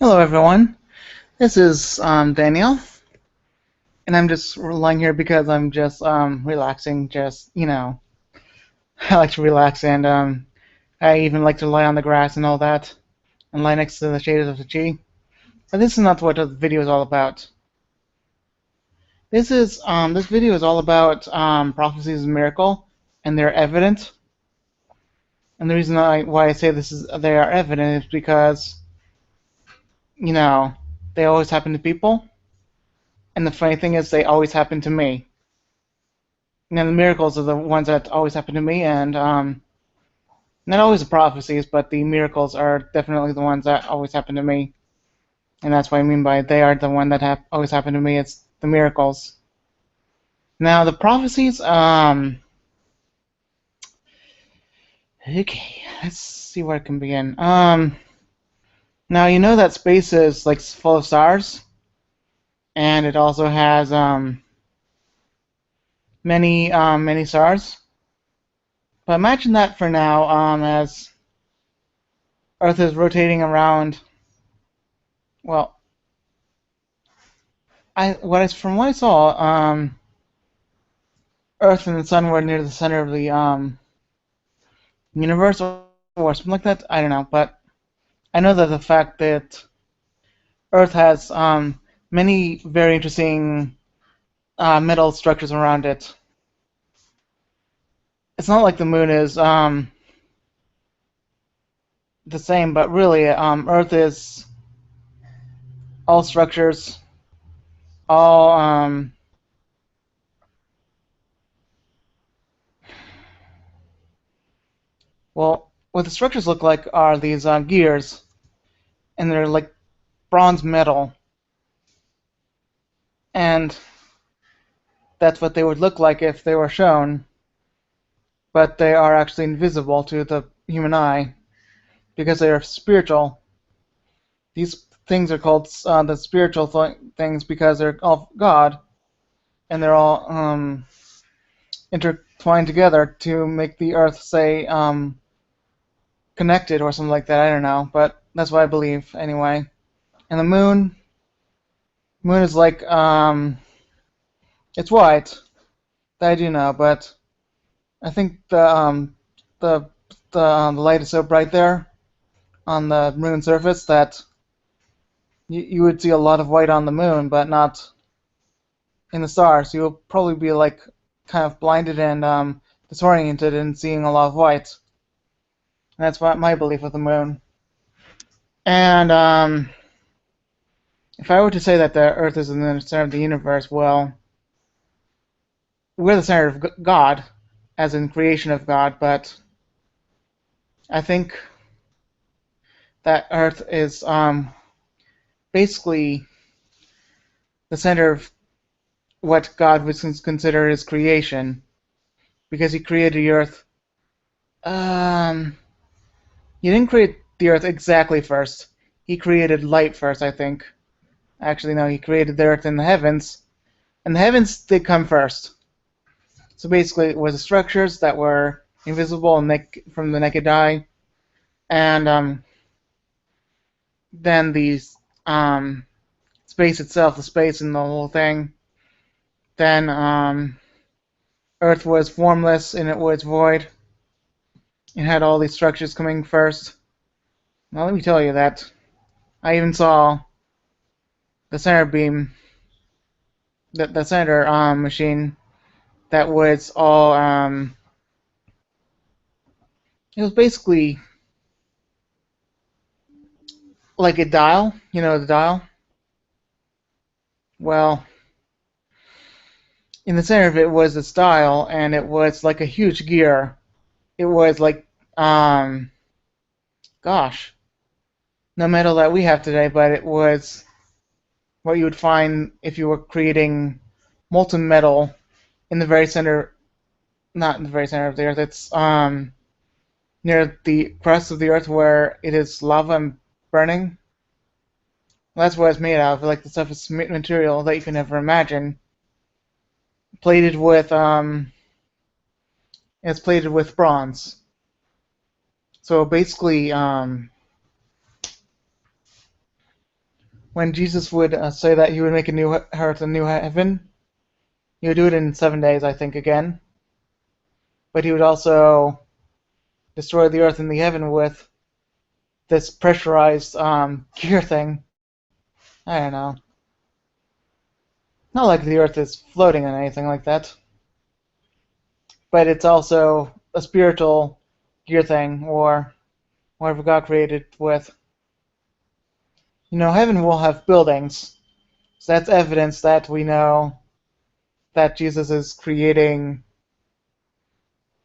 Hello everyone, this is Daniel, and I'm just lying here because I'm just relaxing, I like to relax, and I even like to lie on the grass and all that, and lie next to the shade of the tree. But this is not what the video is all about. This video is all about prophecies of miracle, and they're evident. And the reason why I say they are evident is because, you know, they always happen to people, and the funny thing is they always happen to me. The miracles are the ones that always happen to me, and not always the prophecies, but the miracles are definitely the ones that always happen to me, and that's what I mean by they are the one that always happen to me. It's the miracles. Now the prophecies, okay, let's see where it can begin. Now you know that space is like full of stars, and it also has many stars. But imagine that for now, as Earth is rotating around. Well, from what I saw, Earth and the Sun were near the center of the universe, or something like that. I don't know, but I know that the fact that Earth has many very interesting metal structures around it. It's not like the Moon is the same, but really, Earth is all structures, all well, what the structures look like are these gears, and they're like bronze metal, and that's what they would look like if they were shown, but they are actually invisible to the human eye because they are spiritual. These things are called the spiritual things because they're of God, and they're all intertwined together to make the earth, say, connected or something like that. I don't know, but that's what I believe anyway. And the moon is like, it's white. That I do know, but I think the the light is so bright there on the moon surface that you would see a lot of white on the moon, but not in the stars. You'll probably be like kind of blinded and disoriented and seeing a lot of white. And that's what my belief of the moon. And if I were to say that the Earth is in the center of the universe, well, we're the center of God, as in creation of God, but I think that Earth is basically the center of what God would consider his creation, because he created the Earth. Um, he didn't create the Earth exactly first. He created light first, I think. Actually, no, he created the Earth and the heavens, and the heavens did come first. So basically, it was the structures that were invisible and from the naked eye, and then the um, space itself, the space and the whole thing. Then Earth was formless and it was void. It had all these structures coming first. Now let me tell you that I even saw the center beam, the center machine that was all it was basically like a dial, you know, the dial. Well, in the center of it was this dial, and it was like a huge gear. It was like gosh, no metal that we have today, but it was what you would find if you were creating molten metal in the very center, not in the very center of the earth. It's near the crust of the earth where it is lava and burning. Well, that's what it's made out of. Like the stuff is material that you can never imagine. Plated with it's plated with bronze. So basically, when Jesus would say that he would make a new earth, a new heaven, he would do it in 7 days, I think, again. But he would also destroy the earth and the heaven with this pressurized gear thing. I don't know. Not like the earth is floating or anything like that. But it's also a spiritual gear thing, or whatever God created with. Heaven will have buildings. So that's evidence that we know that Jesus is creating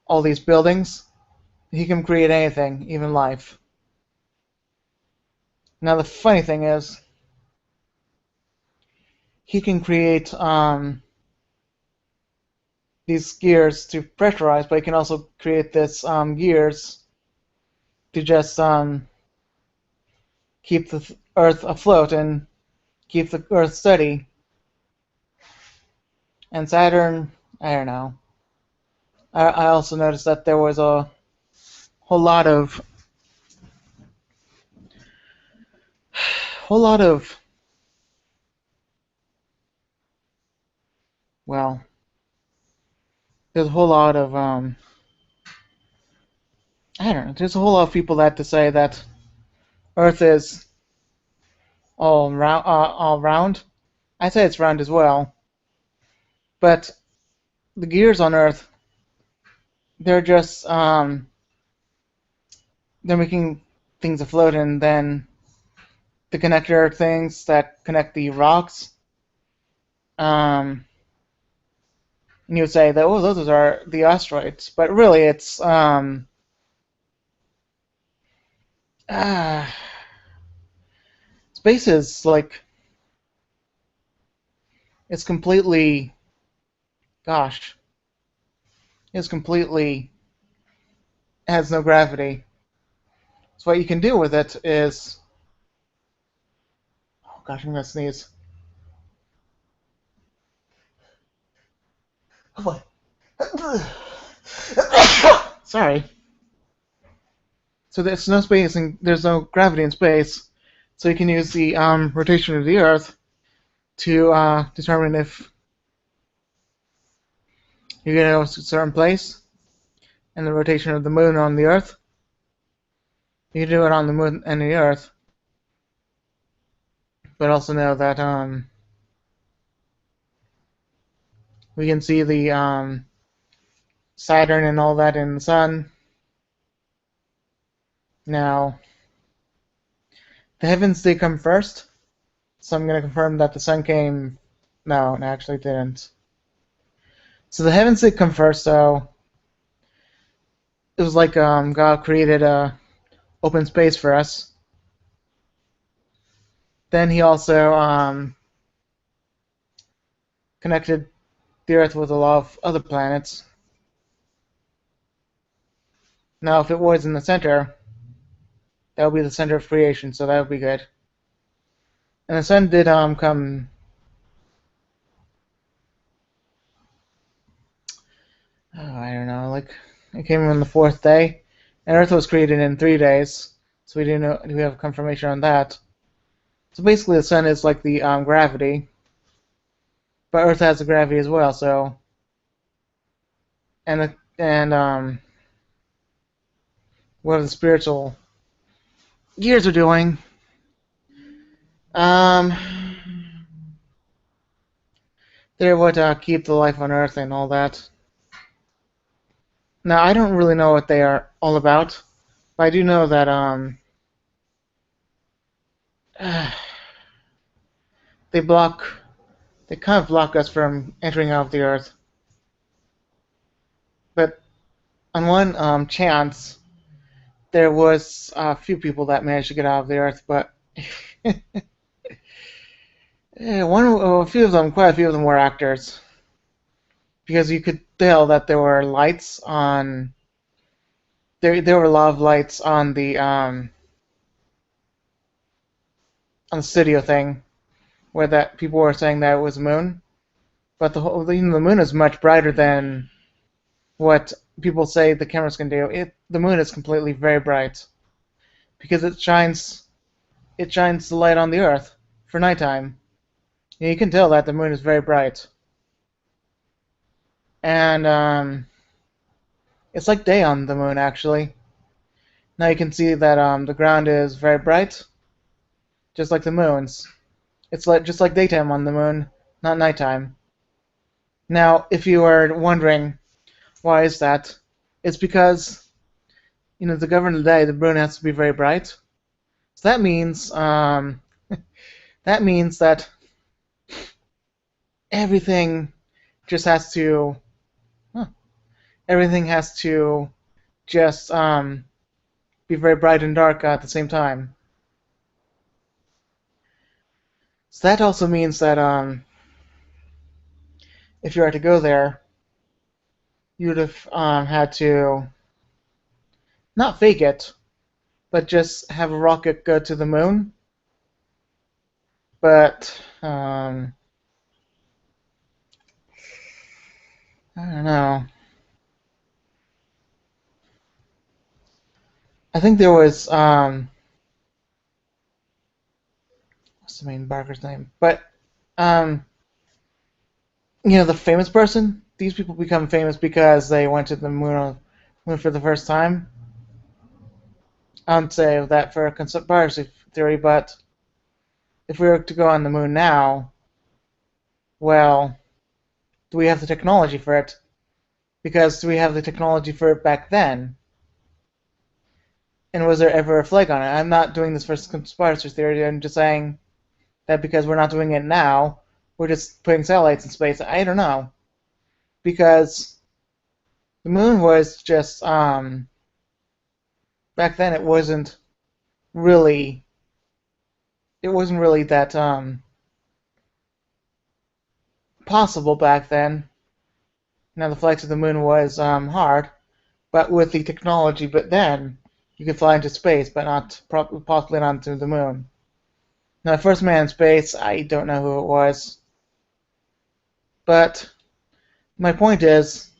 all these buildings. He can create anything, even life. Now the funny thing is, he can create these gears to pressurize, but he can also create this gears to just keep the Earth afloat and keep the Earth steady. And Saturn, I don't know. I also noticed that there was a whole lot of whole lot of well, there's a whole lot of I don't know. There's a whole lot of people that to say that Earth is all round. I say it's round as well, but the gears on Earth, they're just they're making things afloat, and then the connector things that connect the rocks. Um, and you would say that those are the asteroids, but really it's uh, space is like it's completely gosh, it's completely has no gravity. So what you can do with it is oh gosh, I'm gonna sneeze. Oh, sorry. So there's no space and there's no gravity in space, so you can use the rotation of the Earth to determine if you're going to go to a certain place, and the rotation of the Moon on the Earth. You can do it on the Moon and the Earth, but also know that we can see the Saturn and all that in the Sun. Now, the heavens did come first, so I'm going to confirm that the Sun came. No, it actually didn't. So the heavens did come first, so it was like God created a open space for us. Then he also connected the Earth with a lot of other planets. Now, if it was in the center, that would be the center of creation, so that would be good. And the Sun did come. Oh, I don't know, like it came on the fourth day, and Earth was created in 3 days, so we didn't know. We have confirmation on that. So basically, the Sun is like the gravity, but Earth has the gravity as well. So and what the spiritual gears are doing. Um, they're what keep the life on Earth and all that. Now, I don't really know what they are all about, but I do know that they block, they kind of block us from entering out of the Earth. But on one chance, there was a few people that managed to get out of the Earth, but a few of them, quite a few of them were actors, because you could tell that there were lights on. There were a lot of lights on the studio thing, where that people were saying that it was a moon, but the moon is much brighter than what people say the cameras can do. The moon is completely very bright because it shines the light on the Earth. for nighttime. You can tell that the moon is very bright, and it's like day on the moon actually. Now you can see that the ground is very bright, just like the moon's. It's like just like daytime on the moon, not nighttime. Now, if you are wondering why is that, it's because to govern the day, the moon has to be very bright. So that means that everything just has to huh, everything has to just be very bright and dark at the same time. So that also means that if you were to go there, you would have had to not fake it, but just have a rocket go to the moon. But I don't know. I think there was what's the main Barker's name? But um, the famous person. These people become famous because they went to the moon for the first time. I would say that for a conspiracy theory, but if we were to go on the moon now, well, do we have the technology for it? Because do we have the technology for it back then? And was there ever a flag on it? I'm not doing this for conspiracy theory. I'm just saying that because we're not doing it now, we're just putting satellites in space. I don't know. Because the moon was just back then really it wasn't really that possible back then. Now the flight to the moon was hard, but with the technology, but then you could fly into space, but not possibly not to the moon. Now the first man in space, I don't know who it was, but my point is,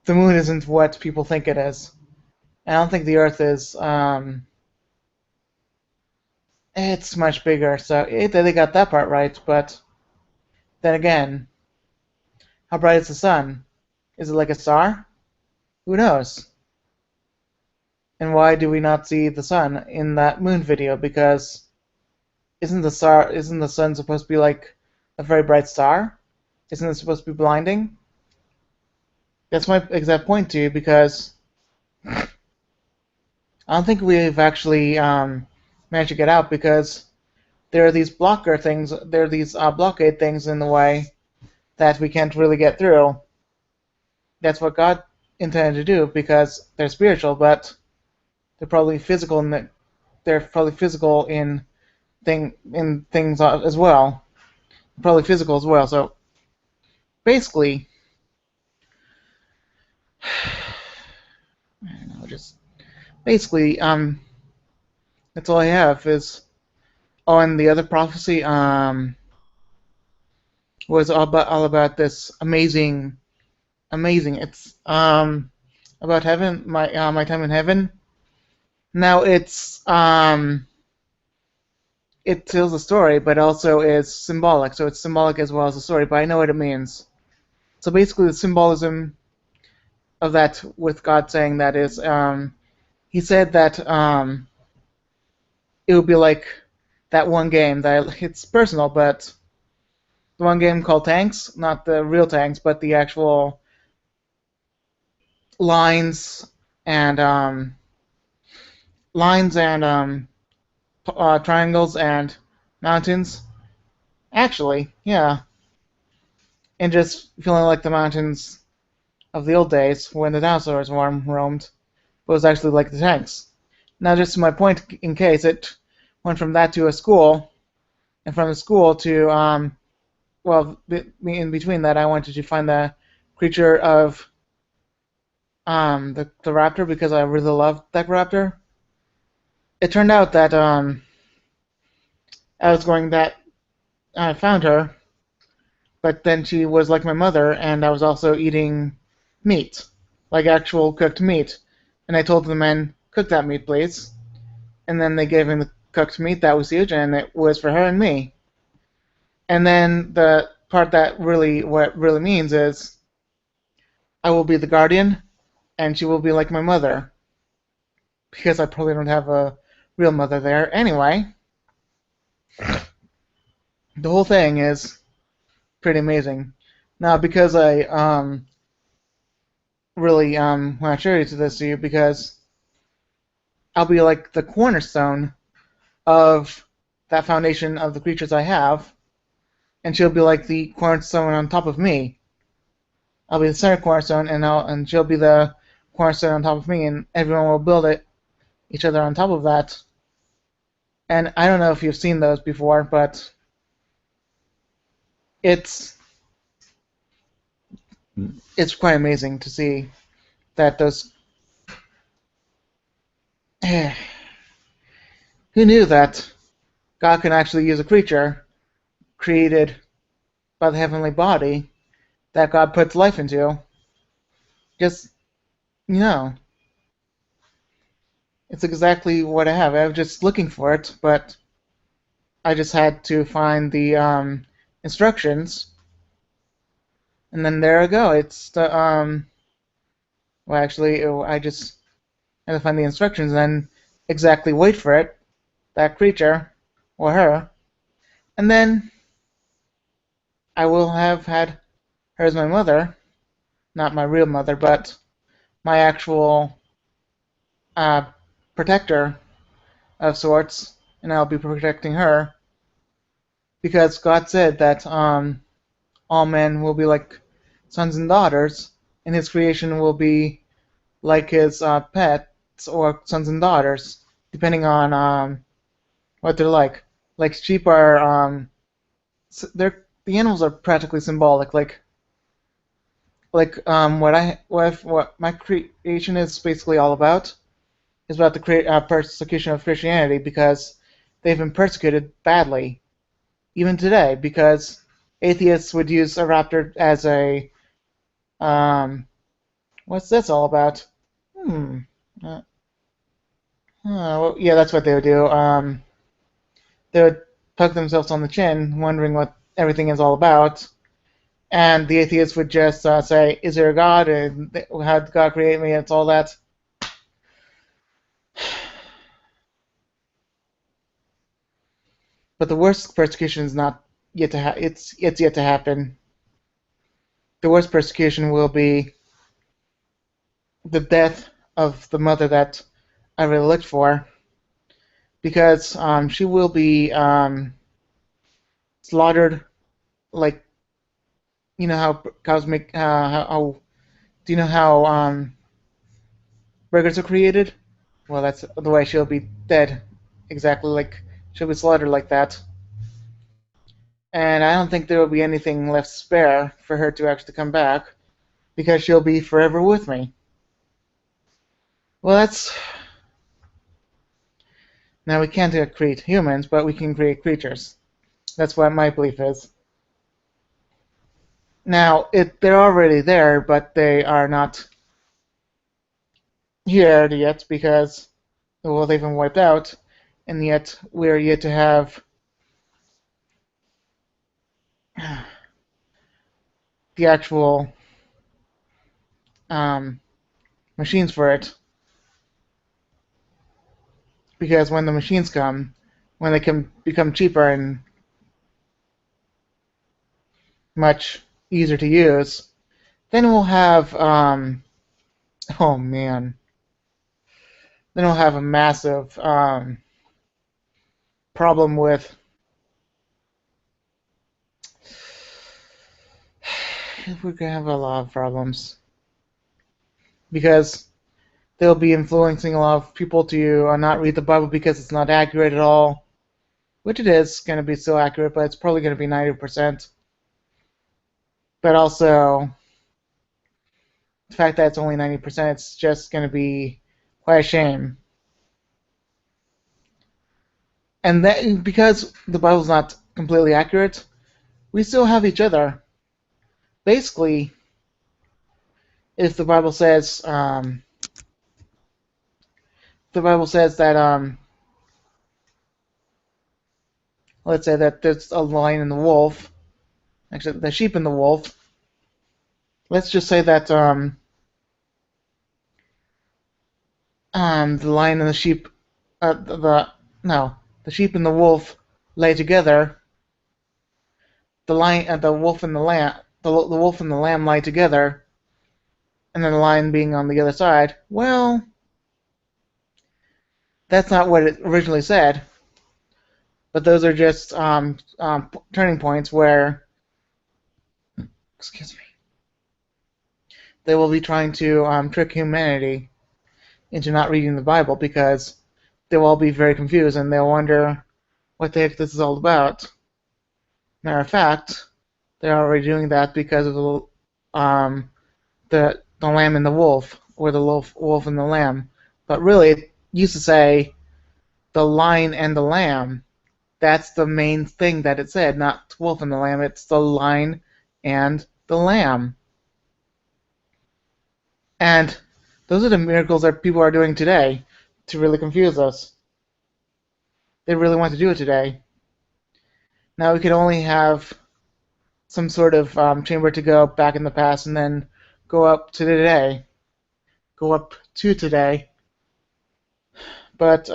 the moon isn't what people think it is. I don't think the Earth is. It's much bigger, so they got that part right. But then again, how bright is the sun? Is it like a star? Who knows? And why do we not see the sun in that moon video? Because isn't the sun supposed to be like a very bright star? Isn't it supposed to be blinding? That's my exact point to you, because I don't think we've actually managed to get out, because there are these blockade things in the way that we can't really get through. That's what God intended to do, because they're spiritual, but they're probably physical in things as well. Probably physical as well. So basically, I don't know, just basically, that's all I have is. Oh, and the other prophecy was all about this amazing. It's about heaven, my time in heaven. Now it tells a story, but also is symbolic. So it's symbolic as well as a story. But I know what it means. So basically, the symbolism of that, with God saying that, is he said that it would be like that one game that it's personal, but the one game called Tanks, not the real tanks, but the actual lines and triangles and mountains. Actually, yeah, and just feeling like the mountains of the old days when the dinosaurs roamed, but it was actually like the tanks. Now, just to my point, in case it went from that to a school, and from the school to well, in between that, I wanted to find the creature of the raptor, because I really loved that raptor. It turned out that I found her, but then she was like my mother, and I was also eating meat, like actual cooked meat. And I told the men, "Cook that meat, please." And then they gave me cooked meat that was huge, and it was for her and me. And then the part that really what really means is I will be the guardian, and she will be like my mother because I probably don't have a real mother there. Anyway, the whole thing is pretty amazing. Now, because I really want to show you to this to you because I'll be like the cornerstone of that foundation of the creatures I have, and she'll be like the cornerstone on top of me. I'll be the center cornerstone, and she'll be the cornerstone on top of me, and everyone will build it each other on top of that. And I don't know if you've seen those before, but it's it's quite amazing to see that those. Who knew that God can actually use a creature created by the heavenly body that God puts life into? Just you know, it's exactly what I have. I was just looking for it, but I just had to find the instructions, and then there I go. It's the well, actually, I just had to find the instructions and then exactly wait for it, that creature or her, and then I will have had her as my mother, not my real mother, but my actual uh, protector of sorts, and I'll be protecting her because God said that all men will be like sons and daughters, and His creation will be like His pets or sons and daughters, depending on what they're like. Like sheep are, they're the animals are practically symbolic. What my creation is basically all about is about the persecution of Christianity because they've been persecuted badly even today because atheists would use a raptor as a what's this all about? Hmm. Uh, well, yeah, that's what they would do. They would poke themselves on the chin, wondering what everything is all about. And the atheist would just say, "Is there a God? And how did God create me?" It's all that. But the worst persecution is not yet to it's yet to happen. The worst persecution will be the death of the mother that I really looked for, because she will be slaughtered like you know how cows make how do you know how burgers are created? Well, that's the way she'll be dead, exactly like she'll be slaughtered like that. And I don't think there will be anything left spare for her to actually come back because she'll be forever with me. Well, that's now we can't create humans, but we can create creatures. That's what my belief is. Now, they're already there, but they are not here yet because well, they've been wiped out, and yet we're yet to have the actual um, machines for it. Because when the machines come, when they can become cheaper and much easier to use, then we'll have oh man, then we'll have a massive problem with we're gonna have a lot of problems because they'll be influencing a lot of people to not read the Bible because it's not accurate at all, which it is going to be still accurate, but it's probably going to be 90%. But also, the fact that it's only 90%, it's just going to be quite a shame. And that because the Bible's not completely accurate, we still have each other. Basically, if the Bible says that let's say that there's a lion and the wolf, actually the sheep and the wolf. Let's just say that the lion and the sheep, the no, the sheep and the wolf lay together. The wolf and the lamb, the wolf and the lamb lie together, and then the lion being on the other side. Well, that's not what it originally said. But those are just turning points where, excuse me, they will be trying to trick humanity into not reading the Bible because they'll all be very confused and they'll wonder what the heck this is all about. Matter of fact, they're already doing that because of the lamb and the wolf, or the wolf and the lamb. But really, it used to say the lion and the lamb. That's the main thing that it said, not wolf and the lamb. It's the lion and the lamb. And those are the miracles that people are doing today to really confuse us. They really want to do it today. Now we could only have some sort of chamber to go back in the past and then go up to today. Go up to today. But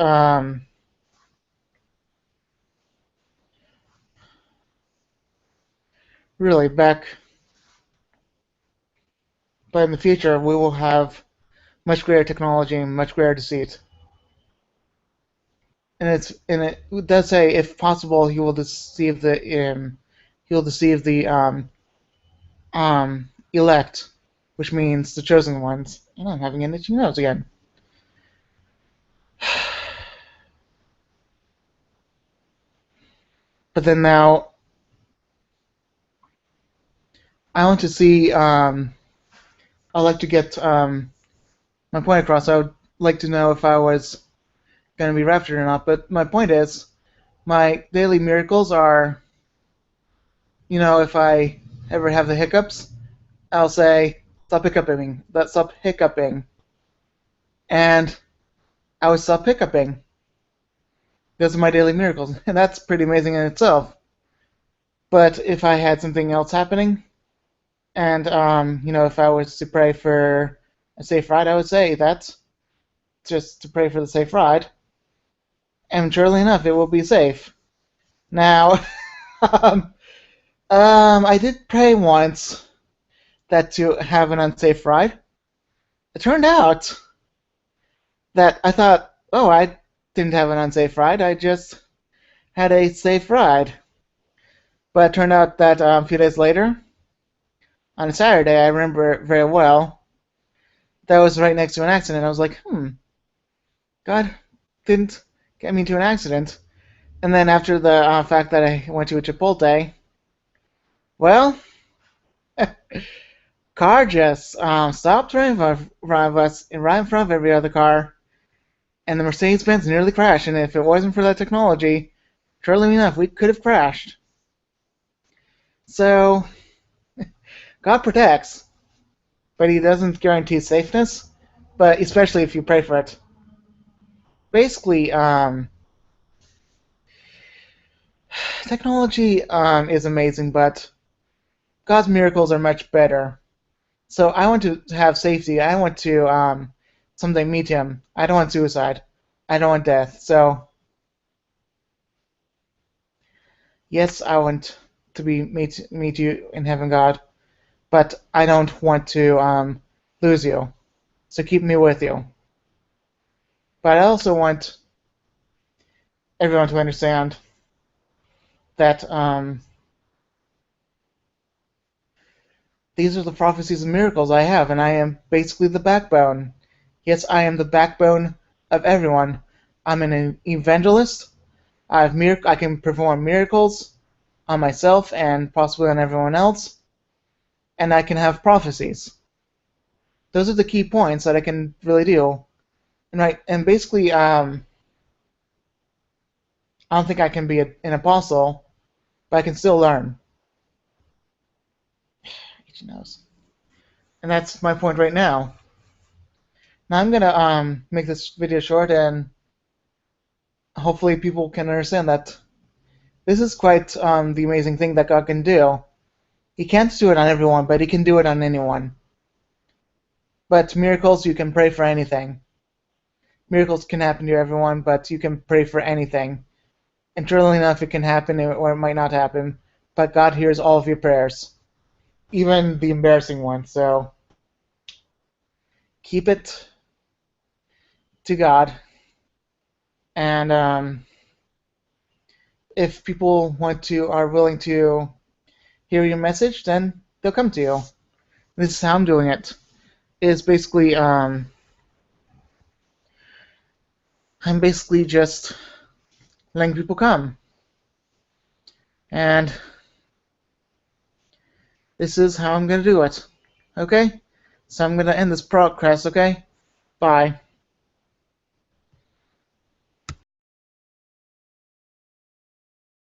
really, but in the future, we will have much greater technology and much greater deceit. And it does say, if possible, he will deceive the elect, which means the chosen ones. And I'm having an itchy nose again. But then now, I want to see. I'd like to get my point across. I would like to know if I was going to be raptured or not. But my point is, my daily miracles are, if I ever have the hiccups, I'll say, stop hiccuping. Stop hiccuping. And I would stop hiccuping. Those are my daily miracles. And that's pretty amazing in itself. But if I had something else happening, and, if I was to pray for a safe ride, I would say that's just to pray for the safe ride. And surely enough, it will be safe. Now, um, I did pray once that to have an unsafe ride. It turned out that I thought, oh, I didn't have an unsafe ride. I just had a safe ride. But it turned out that a few days later, on a Saturday, I remember it very well, that was right next to an accident. I was like, God didn't get me into an accident. And then after the fact that I went to a Chipotle, well, car just stopped right in front of us, and right in front of every other car, and the Mercedes-Benz nearly crashed. And if it wasn't for that technology, surely enough, we could have crashed. So, God protects, but He doesn't guarantee safeness, but especially if you pray for it. Basically, technology is amazing, but God's miracles are much better. So I want to have safety. I want to someday meet Him. I don't want suicide. I don't want death. So yes, I want to meet you in heaven, God, but I don't want to lose you. So keep me with you. But I also want everyone to understand that these are the prophecies and miracles I have, and I am basically the backbone. Yes, I am the backbone of everyone. I'm an evangelist. I can perform miracles on myself and possibly on everyone else, and I can have prophecies. Those are the key points that I can really do. And basically, I don't think I can be an apostle, but I can still learn. He knows. And that's my point right now. Now I'm gonna make this video short, and hopefully people can understand that This is quite the amazing thing that God can do. He can't do it on everyone, but He can do it on anyone. But miracles, you can pray for anything. Miracles can happen to everyone, but you can pray for anything. And truly enough, it can happen or it might not happen. But God hears all of your prayers, even the embarrassing ones. So keep it to God. And if people are willing to hear your message, then they'll come to you. This is how I'm doing it. Is basically I'm basically just letting people come, and this is how I'm gonna do it. Okay, so I'm gonna end this broadcast. Okay, bye.